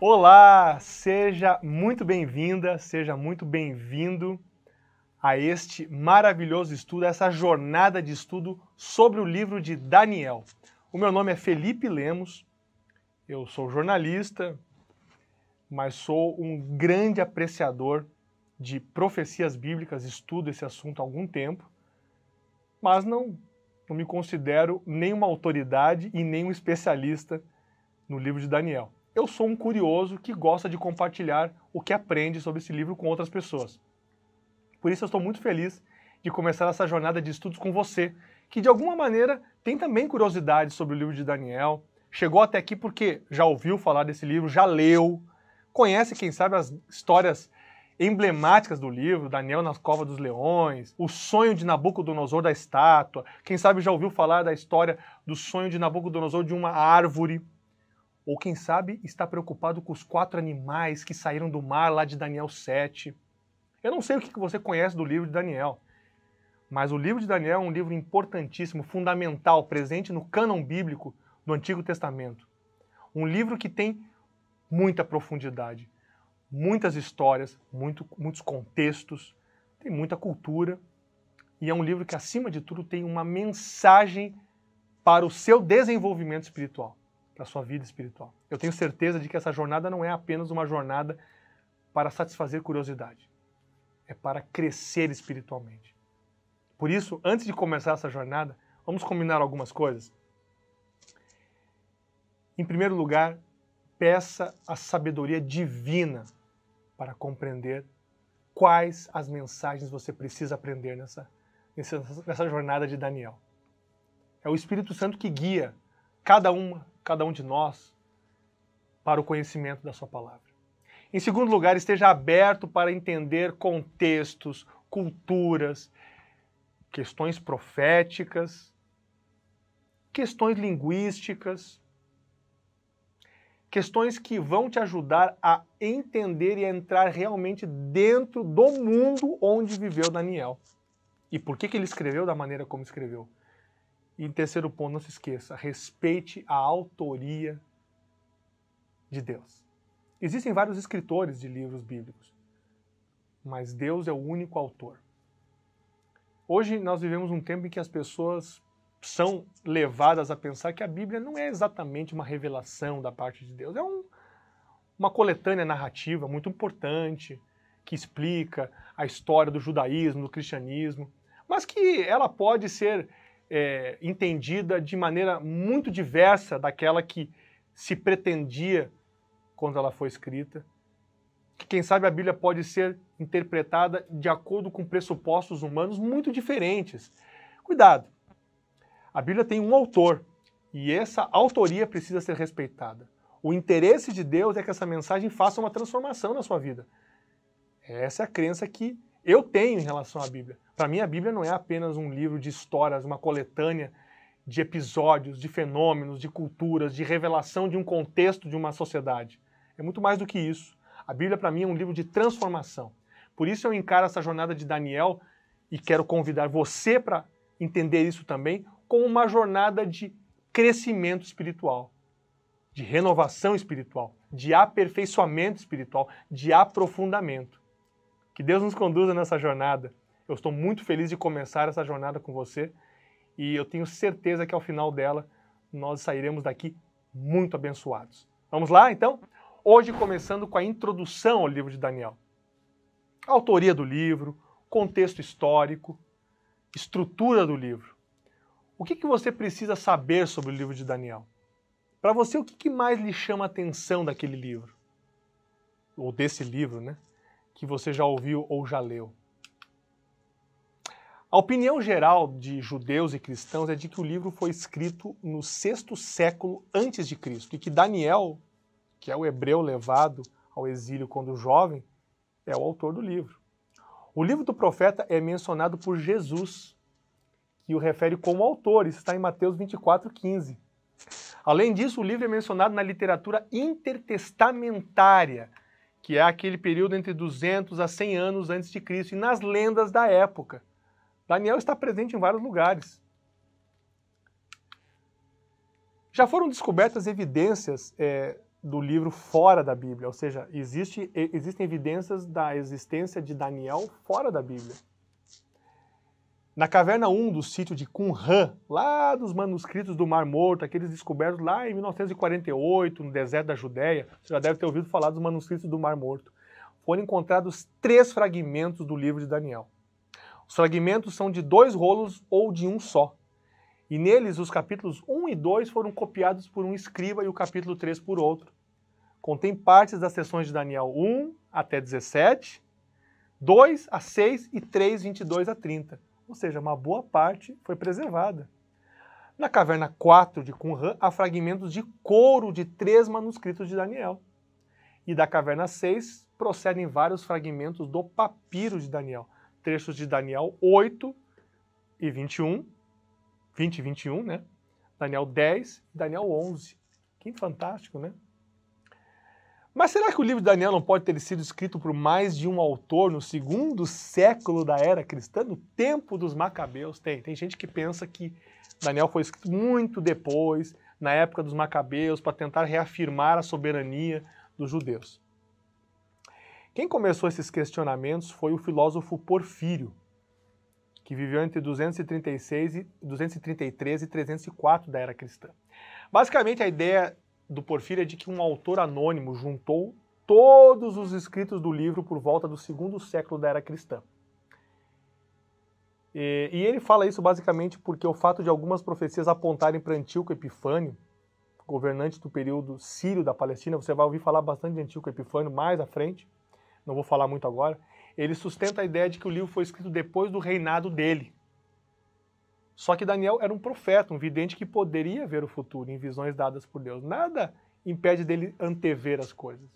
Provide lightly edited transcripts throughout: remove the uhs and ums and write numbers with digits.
Olá, seja muito bem-vinda, seja muito bem-vindo a este maravilhoso estudo, a essa jornada de estudo sobre o livro de Daniel. O meu nome é Felipe Lemos, eu sou jornalista, mas sou um grande apreciador de profecias bíblicas, estudo esse assunto há algum tempo, mas não me considero nenhuma autoridade e nem um especialista no livro de Daniel. Eu sou um curioso que gosta de compartilhar o que aprende sobre esse livro com outras pessoas. Por isso eu estou muito feliz de começar essa jornada de estudos com você, que de alguma maneira tem também curiosidade sobre o livro de Daniel, chegou até aqui porque já ouviu falar desse livro, já leu, conhece, quem sabe, as histórias emblemáticas do livro, Daniel na cova dos leões, o sonho de Nabucodonosor da estátua, quem sabe já ouviu falar da história do sonho de Nabucodonosor de uma árvore, ou quem sabe está preocupado com os 4 animais que saíram do mar lá de Daniel 7. Eu não sei o que você conhece do livro de Daniel, mas o livro de Daniel é um livro importantíssimo, fundamental, presente no cânon bíblico do Antigo Testamento. Um livro que tem muita profundidade, muitas histórias, muitos contextos, tem muita cultura, e é um livro que, acima de tudo, tem uma mensagem para o seu desenvolvimento espiritual, para a sua vida espiritual. Eu tenho certeza de que essa jornada não é apenas uma jornada para satisfazer curiosidade, é para crescer espiritualmente. Por isso, antes de começar essa jornada, vamos combinar algumas coisas. Em primeiro lugar, peça a sabedoria divina para compreender quais as mensagens você precisa aprender nessa jornada de Daniel. É o Espírito Santo que guia cada um de nós para o conhecimento da sua palavra. Em segundo lugar, esteja aberto para entender contextos, culturas, questões proféticas, questões linguísticas, questões que vão te ajudar a entender e a entrar realmente dentro do mundo onde viveu Daniel. E por que ele escreveu da maneira como escreveu. E em terceiro ponto, não se esqueça, respeite a autoria de Deus. Existem vários escritores de livros bíblicos, mas Deus é o único autor. Hoje nós vivemos um tempo em que as pessoas são levadas a pensar que a Bíblia não é exatamente uma revelação da parte de Deus, é uma coletânea narrativa muito importante, que explica a história do judaísmo, do cristianismo, mas que ela pode ser entendida de maneira muito diversa daquela que se pretendia quando ela foi escrita. Que, quem sabe, a Bíblia pode ser interpretada de acordo com pressupostos humanos muito diferentes. Cuidado! A Bíblia tem um autor e essa autoria precisa ser respeitada. O interesse de Deus é que essa mensagem faça uma transformação na sua vida. Essa é a crença que eu tenho em relação à Bíblia. Para mim, a Bíblia não é apenas um livro de histórias, uma coletânea de episódios, de fenômenos, de culturas, de revelação de um contexto de uma sociedade. É muito mais do que isso. A Bíblia, para mim, é um livro de transformação. Por isso eu encaro essa jornada de Daniel e quero convidar você para entender isso também como uma jornada de crescimento espiritual, de renovação espiritual, de aperfeiçoamento espiritual, de aprofundamento. Que Deus nos conduza nessa jornada. Eu estou muito feliz de começar essa jornada com você e eu tenho certeza que ao final dela nós sairemos daqui muito abençoados. Vamos lá, então? Hoje começando com a introdução ao livro de Daniel. A autoria do livro, contexto histórico, estrutura do livro. O que você precisa saber sobre o livro de Daniel? Para você, o que mais lhe chama a atenção daquele livro? Ou desse livro, né? Que você já ouviu ou já leu. A opinião geral de judeus e cristãos é de que o livro foi escrito no 6º século antes de Cristo e que Daniel, que é o hebreu levado ao exílio quando jovem, é o autor do livro. O livro do profeta é mencionado por Jesus, que o refere como autor, isso está em Mateus 24:15. Além disso, o livro é mencionado na literatura intertestamentária, que é aquele período entre 200 a 100 anos antes de Cristo, e nas lendas da época. Daniel está presente em vários lugares. Já foram descobertas evidências do livro fora da Bíblia, ou seja, existem evidências da existência de Daniel fora da Bíblia. Na caverna 1 do sítio de Qumran, lá dos manuscritos do Mar Morto, aqueles descobertos lá em 1948, no deserto da Judéia, você já deve ter ouvido falar dos manuscritos do Mar Morto, foram encontrados 3 fragmentos do livro de Daniel. Os fragmentos são de 2 rolos ou de um só. E neles, os capítulos 1 e 2 foram copiados por um escriba e o capítulo 3 por outro. Contém partes das sessões de Daniel 1 até 17, 2 a 6 e 3, 22 a 30. Ou seja, uma boa parte foi preservada. Na caverna 4 de Qumran, há fragmentos de couro de 3 manuscritos de Daniel. E da caverna 6 procedem vários fragmentos do papiro de Daniel. Trechos de Daniel 8 e 21, 20 e 21, né? Daniel 10 e Daniel 11. Que fantástico, né? Mas será que o livro de Daniel não pode ter sido escrito por mais de um autor no 2º século da era cristã, no tempo dos Macabeus? Tem gente que pensa que Daniel foi escrito muito depois, na época dos Macabeus, para tentar reafirmar a soberania dos judeus. Quem começou esses questionamentos foi o filósofo Porfírio, que viveu entre 233 e 304 da era cristã. Basicamente, a ideia do Porfírio é de que um autor anônimo juntou todos os escritos do livro por volta do 2º século da era cristã. E ele fala isso basicamente porque o fato de algumas profecias apontarem para Antíoco Epifânio, governante do período sírio da Palestina, você vai ouvir falar bastante de Antíoco Epifânio mais à frente, não vou falar muito agora, ele sustenta a ideia de que o livro foi escrito depois do reinado dele. Só que Daniel era um profeta, um vidente que poderia ver o futuro em visões dadas por Deus. Nada impede dele antever as coisas.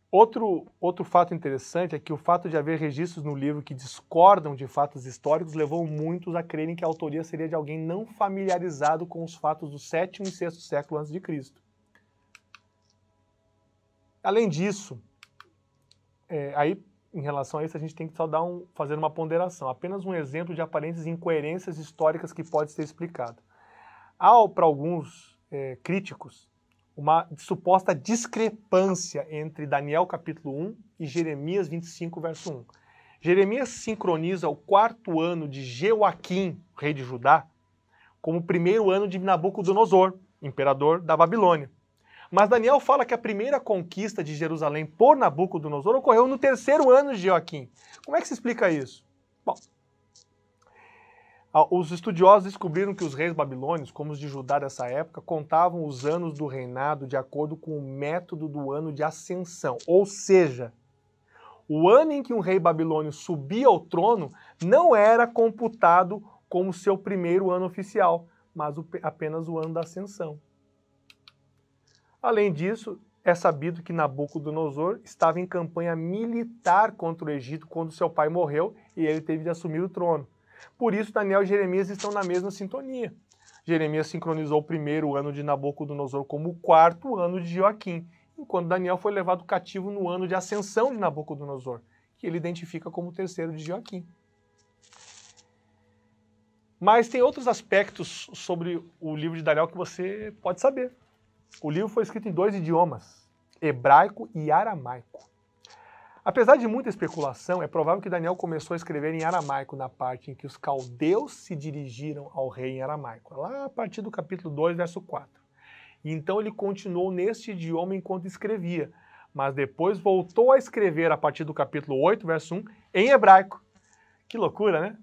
Outro fato interessante é que o fato de haver registros no livro que discordam de fatos históricos levou muitos a crerem que a autoria seria de alguém não familiarizado com os fatos do 7º e 6º século a.C. Além disso, em relação a isso, a gente tem que só fazer uma ponderação. Apenas um exemplo de aparentes incoerências históricas que pode ser explicado. Há, para alguns críticos, uma suposta discrepância entre Daniel capítulo 1 e Jeremias 25, verso 1. Jeremias sincroniza o 4º ano de Jeoaquim, rei de Judá, como o 1º ano de Nabucodonosor, imperador da Babilônia. Mas Daniel fala que a primeira conquista de Jerusalém por Nabucodonosor ocorreu no 3º ano de Joaquim. Como é que se explica isso? Bom, os estudiosos descobriram que os reis babilônios, como os de Judá dessa época, contavam os anos do reinado de acordo com o método do ano de ascensão. Ou seja, o ano em que um rei babilônio subia ao trono não era computado como seu 1º ano oficial, mas apenas o ano da ascensão. Além disso, é sabido que Nabucodonosor estava em campanha militar contra o Egito quando seu pai morreu e ele teve de assumir o trono. Por isso, Daniel e Jeremias estão na mesma sintonia. Jeremias sincronizou o 1º ano de Nabucodonosor como o 4º ano de Joaquim, enquanto Daniel foi levado cativo no ano de ascensão de Nabucodonosor, que ele identifica como o 3º de Joaquim. Mas tem outros aspectos sobre o livro de Daniel que você pode saber. O livro foi escrito em 2 idiomas, hebraico e aramaico. Apesar de muita especulação, é provável que Daniel começou a escrever em aramaico na parte em que os caldeus se dirigiram ao rei em aramaico, lá a partir do capítulo 2, verso 4. E então ele continuou neste idioma enquanto escrevia, mas depois voltou a escrever a partir do capítulo 8, verso 1, em hebraico. Que loucura, né?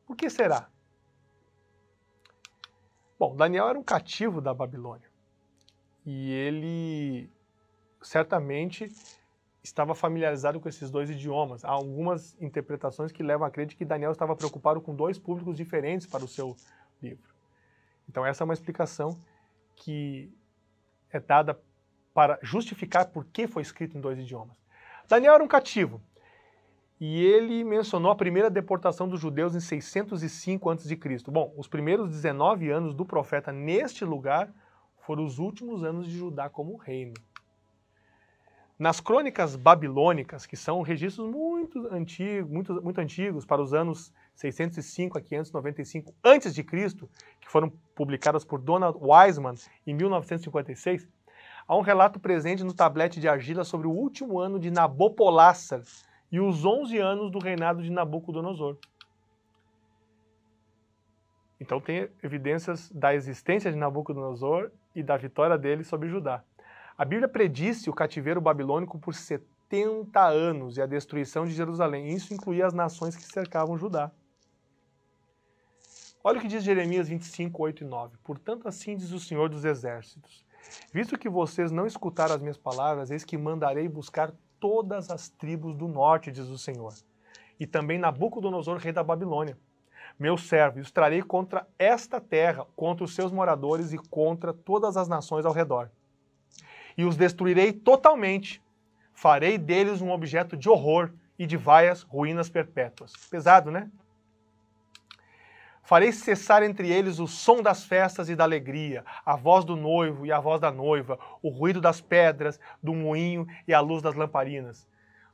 Por que será? Bom, Daniel era um cativo da Babilônia. E ele certamente estava familiarizado com esses 2 idiomas. Há algumas interpretações que levam a crer que Daniel estava preocupado com 2 públicos diferentes para o seu livro. Então essa é uma explicação que é dada para justificar por que foi escrito em 2 idiomas. Daniel era um cativo. E ele mencionou a primeira deportação dos judeus em 605 a.C. Bom, os primeiros 19 anos do profeta neste lugar foram os últimos anos de Judá como reino. Nas crônicas babilônicas, que são registros muito antigos, para os anos 605 a 595 a.C., que foram publicadas por Donald Wiseman em 1956, há um relato presente no tablete de argila sobre o último ano de Nabopolassar e os 11 anos do reinado de Nabucodonosor. Então tem evidências da existência de Nabucodonosor e da vitória dele sobre Judá. A Bíblia predisse o cativeiro babilônico por 70 anos e a destruição de Jerusalém. Isso incluía as nações que cercavam Judá. Olha o que diz Jeremias 25, 8 e 9. Portanto, assim diz o Senhor dos Exércitos: visto que vocês não escutaram as minhas palavras, eis que mandarei buscar todas as tribos do norte, diz o Senhor, e também Nabucodonosor, rei da Babilônia, meu servo, e os trarei contra esta terra, contra os seus moradores e contra todas as nações ao redor. E os destruirei totalmente. Farei deles um objeto de horror e de vaias ruínas perpétuas. Pesado, né? Farei cessar entre eles o som das festas e da alegria, a voz do noivo e a voz da noiva, o ruído das pedras, do moinho e a luz das lamparinas.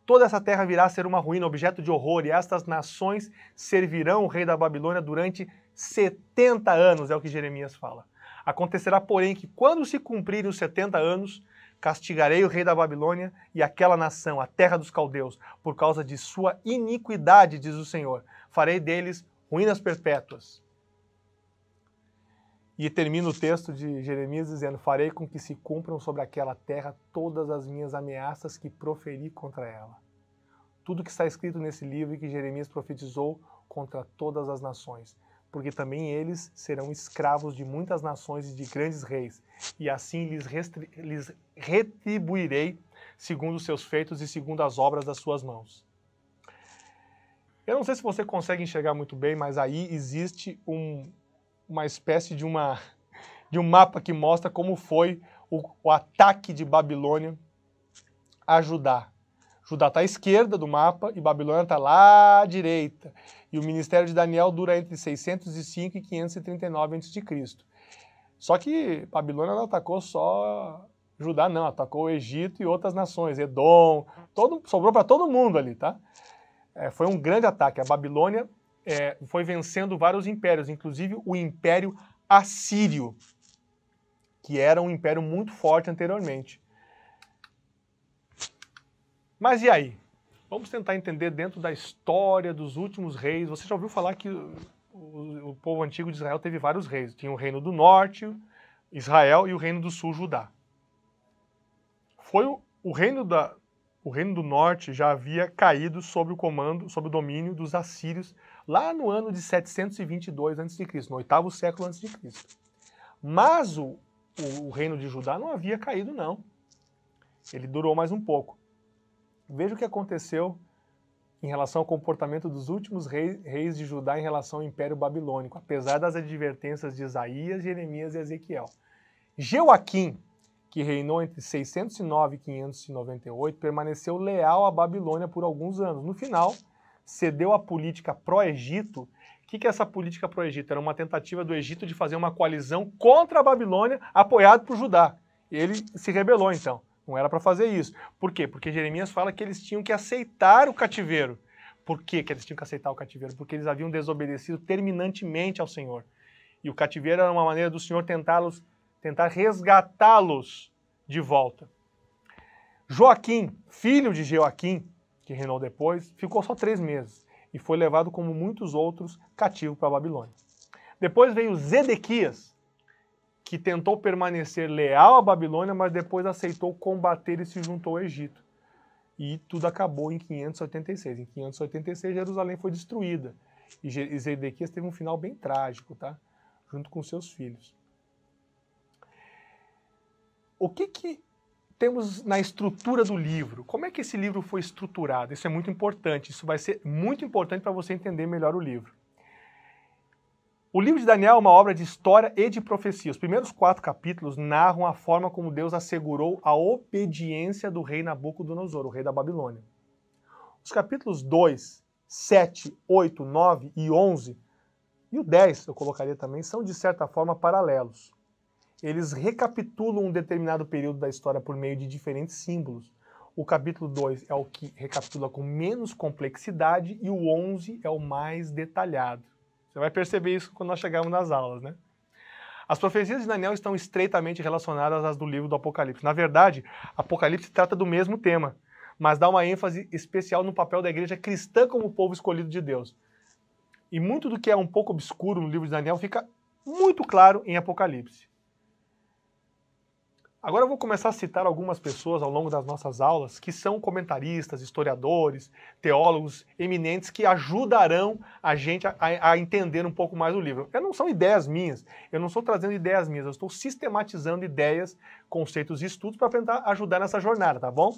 Toda essa terra virá a ser uma ruína, objeto de horror, e estas nações servirão o rei da Babilônia durante 70 anos, é o que Jeremias fala. Acontecerá, porém, que quando se cumprirem os 70 anos, castigarei o rei da Babilônia e aquela nação, a terra dos caldeus, por causa de sua iniquidade, diz o Senhor. Farei deles ruínas perpétuas. E termina o texto de Jeremias dizendo: farei com que se cumpram sobre aquela terra todas as minhas ameaças que proferi contra ela. Tudo que está escrito nesse livro e que Jeremias profetizou contra todas as nações. Porque também eles serão escravos de muitas nações e de grandes reis, e assim lhes retribuirei segundo os seus feitos e segundo as obras das suas mãos. Eu não sei se você consegue enxergar muito bem, mas aí existe uma espécie de um mapa que mostra como foi o ataque de Babilônia a Judá. Judá está à esquerda do mapa e Babilônia está lá à direita. E o ministério de Daniel dura entre 605 e 539 a.C. Só que Babilônia não atacou só Judá, não. Atacou o Egito e outras nações. Edom, sobrou para todo mundo ali, tá? Foi um grande ataque. A Babilônia foi vencendo vários impérios, inclusive o Império Assírio, que era um império muito forte anteriormente. Mas e aí? Vamos tentar entender dentro da história dos últimos reis. Você já ouviu falar que o povo antigo de Israel teve vários reis. Tinha o reino do norte, Israel, e o reino do sul, Judá. O reino do norte já havia caído sob o comando, sob o domínio dos assírios, lá no ano de 722 a.C., no 8º século a.C. Mas o reino de Judá não havia caído, não. Ele durou mais um pouco. Veja o que aconteceu em relação ao comportamento dos últimos reis de Judá em relação ao Império Babilônico, apesar das advertências de Isaías, Jeremias e Ezequiel. Jeoaquim, que reinou entre 609 e 598, permaneceu leal à Babilônia por alguns anos. No final, cedeu à política pró-Egito. O que é essa política pró-Egito? Era uma tentativa do Egito de fazer uma coalizão contra a Babilônia, apoiado por Judá. Ele se rebelou, então. Não era para fazer isso. Por quê? Porque Jeremias fala que eles tinham que aceitar o cativeiro. Por que eles tinham que aceitar o cativeiro? Porque eles haviam desobedecido terminantemente ao Senhor. E o cativeiro era uma maneira do Senhor tentar resgatá-los de volta. Joaquim, filho de Jeoaquim, que reinou depois, ficou só 3 meses e foi levado, como muitos outros, cativo para a Babilônia. Depois veio Zedequias, que tentou permanecer leal à Babilônia, mas depois aceitou combater e se juntou ao Egito. E tudo acabou em 586. Em 586, Jerusalém foi destruída. E Zedequias teve um final bem trágico, tá? Junto com seus filhos. O que temos na estrutura do livro? Como é que esse livro foi estruturado? Isso é muito importante. Isso vai ser muito importante para você entender melhor o livro. O livro de Daniel é uma obra de história e de profecia. Os primeiros 4 capítulos narram a forma como Deus assegurou a obediência do rei Nabucodonosor, o rei da Babilônia. Os capítulos 2, 7, 8, 9 e 11, e o 10, eu colocaria também, são de certa forma paralelos. Eles recapitulam um determinado período da história por meio de diferentes símbolos. O capítulo 2 é o que recapitula com menos complexidade e o 11 é o mais detalhado. Você vai perceber isso quando nós chegarmos nas aulas, né? As profecias de Daniel estão estreitamente relacionadas às do livro do Apocalipse. Na verdade, Apocalipse trata do mesmo tema, mas dá uma ênfase especial no papel da igreja cristã como povo escolhido de Deus. E muito do que é um pouco obscuro no livro de Daniel fica muito claro em Apocalipse. Agora eu vou começar a citar algumas pessoas ao longo das nossas aulas que são comentaristas, historiadores, teólogos eminentes que ajudarão a gente a entender um pouco mais o livro. Não são ideias minhas, eu não estou trazendo ideias minhas, eu estou sistematizando ideias, conceitos e estudos para tentar ajudar nessa jornada, tá bom?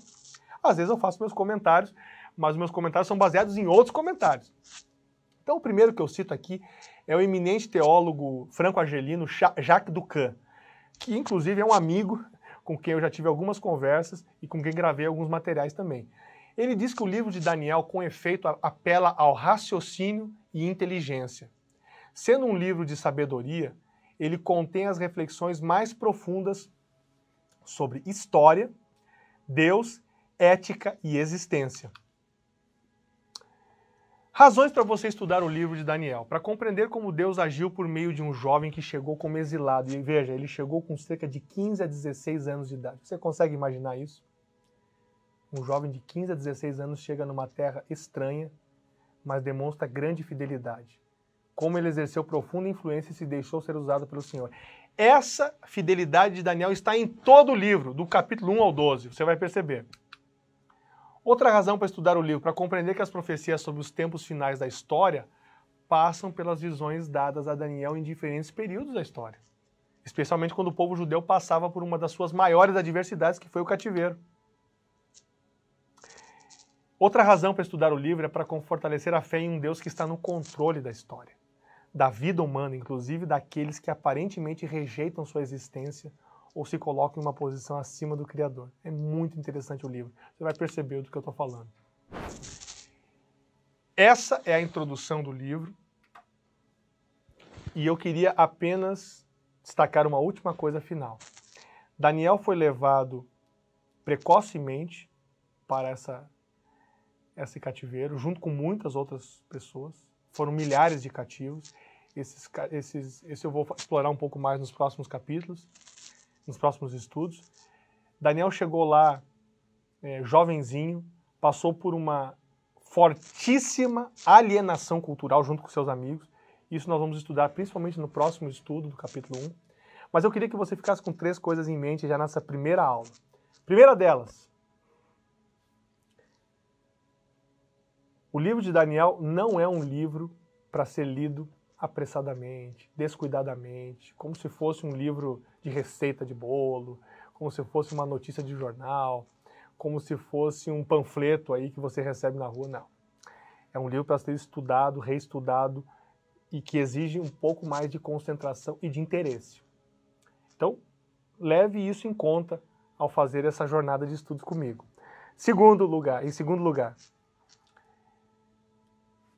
Às vezes eu faço meus comentários, mas os meus comentários são baseados em outros comentários. Então o primeiro que eu cito aqui é o eminente teólogo franco-argelino Jacques Ducan, que inclusive é um amigo com quem eu já tive algumas conversas e com quem gravei alguns materiais também. Ele diz que o livro de Daniel, com efeito, apela ao raciocínio e inteligência. Sendo um livro de sabedoria, ele contém as reflexões mais profundas sobre história, Deus, ética e existência. Razões para você estudar o livro de Daniel. Para compreender como Deus agiu por meio de um jovem que chegou como exilado. E veja, ele chegou com cerca de 15 a 16 anos de idade. Você consegue imaginar isso? Um jovem de 15 a 16 anos chega numa terra estranha, mas demonstra grande fidelidade. Como ele exerceu profunda influência e se deixou ser usado pelo Senhor. Essa fidelidade de Daniel está em todo o livro, do capítulo 1 ao 12. Você vai perceber. Outra razão para estudar o livro, para compreender que as profecias sobre os tempos finais da história passam pelas visões dadas a Daniel em diferentes períodos da história. Especialmente quando o povo judeu passava por uma das suas maiores adversidades, que foi o cativeiro. Outra razão para estudar o livro é para fortalecer a fé em um Deus que está no controle da história, da vida humana, inclusive daqueles que aparentemente rejeitam sua existência ou se colocam em uma posição acima do Criador. É muito interessante o livro. Você vai perceber do que eu estou falando. Essa é a introdução do livro. E eu queria apenas destacar uma última coisa final. Daniel foi levado precocemente para esse cativeiro, junto com muitas outras pessoas. Foram milhares de cativos. Esse eu vou explorar um pouco mais nos próximos capítulos, nos próximos estudos. Daniel chegou lá jovenzinho, passou por uma fortíssima alienação cultural junto com seus amigos. Isso nós vamos estudar principalmente no próximo estudo do capítulo 1. Mas eu queria que você ficasse com 3 coisas em mente já nessa primeira aula. Primeira delas, o livro de Daniel não é um livro para ser lido apressadamente, descuidadamente, como se fosse um livro de receita de bolo, como se fosse uma notícia de jornal, como se fosse um panfleto aí que você recebe na rua. Não. É um livro para ser estudado, reestudado e que exige um pouco mais de concentração e de interesse. Então, leve isso em conta ao fazer essa jornada de estudos comigo. Em segundo lugar,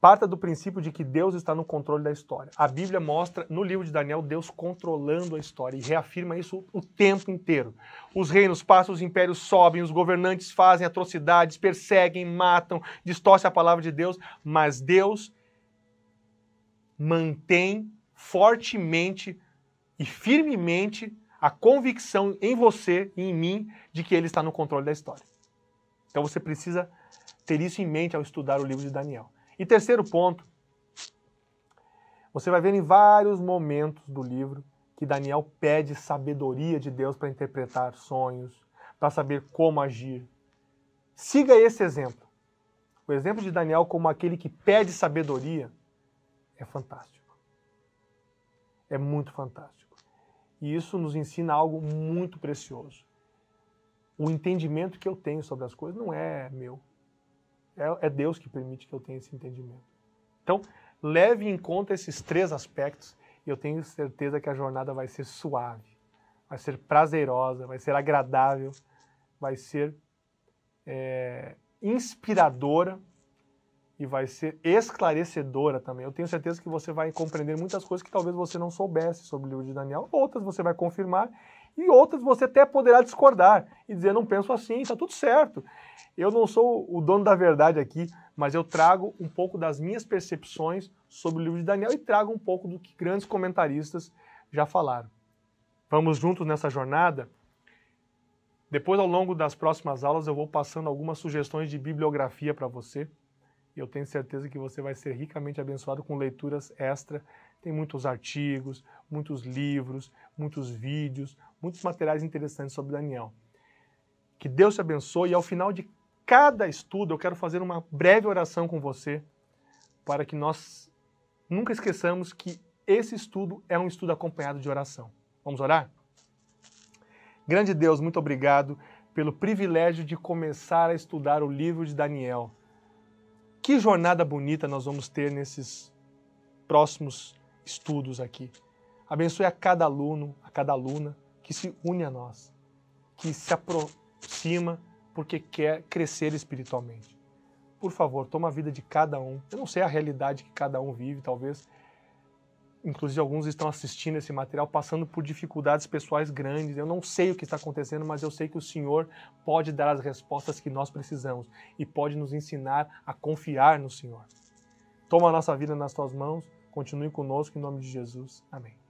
parta do princípio de que Deus está no controle da história. A Bíblia mostra, no livro de Daniel, Deus controlando a história e reafirma isso o tempo inteiro. Os reinos passam, os impérios sobem, os governantes fazem atrocidades, perseguem, matam, distorcem a palavra de Deus, mas Deus mantém fortemente e firmemente a convicção em você e em mim de que Ele está no controle da história. Então você precisa ter isso em mente ao estudar o livro de Daniel. E terceiro ponto, você vai ver em vários momentos do livro que Daniel pede sabedoria de Deus para interpretar sonhos, para saber como agir. Siga esse exemplo. O exemplo de Daniel como aquele que pede sabedoria é fantástico. É muito fantástico. E isso nos ensina algo muito precioso. O entendimento que eu tenho sobre as coisas não é meu. É Deus que permite que eu tenha esse entendimento. Então, leve em conta esses 3 aspectos e eu tenho certeza que a jornada vai ser suave, vai ser prazerosa, vai ser agradável, vai ser inspiradora e vai ser esclarecedora também. Eu tenho certeza que você vai compreender muitas coisas que talvez você não soubesse sobre o livro de Daniel, outras você vai confirmar E outras você até poderá discordar e dizer, não penso assim, está tudo certo. Eu não sou o dono da verdade aqui, mas eu trago um pouco das minhas percepções sobre o livro de Daniel e trago um pouco do que grandes comentaristas já falaram. Vamos juntos nessa jornada? Depois, ao longo das próximas aulas, eu vou passando algumas sugestões de bibliografia para você. E eu tenho certeza que você vai ser ricamente abençoado com leituras extra. Tem muitos artigos, muitos livros, muitos vídeos, muitos materiais interessantes sobre Daniel. Que Deus te abençoe e ao final de cada estudo eu quero fazer uma breve oração com você para que nós nunca esqueçamos que esse estudo é um estudo acompanhado de oração. Vamos orar? Grande Deus, muito obrigado pelo privilégio de começar a estudar o livro de Daniel. Que jornada bonita nós vamos ter nesses próximos estudos aqui. Abençoe a cada aluno, a cada aluna que se une a nós, que se aproxima porque quer crescer espiritualmente. Por favor, toma a vida de cada um. Eu não sei a realidade que cada um vive, talvez. Inclusive, alguns estão assistindo esse material passando por dificuldades pessoais grandes. Eu não sei o que está acontecendo, mas eu sei que o Senhor pode dar as respostas que nós precisamos e pode nos ensinar a confiar no Senhor. Toma a nossa vida nas tuas mãos, continue conosco em nome de Jesus. Amém.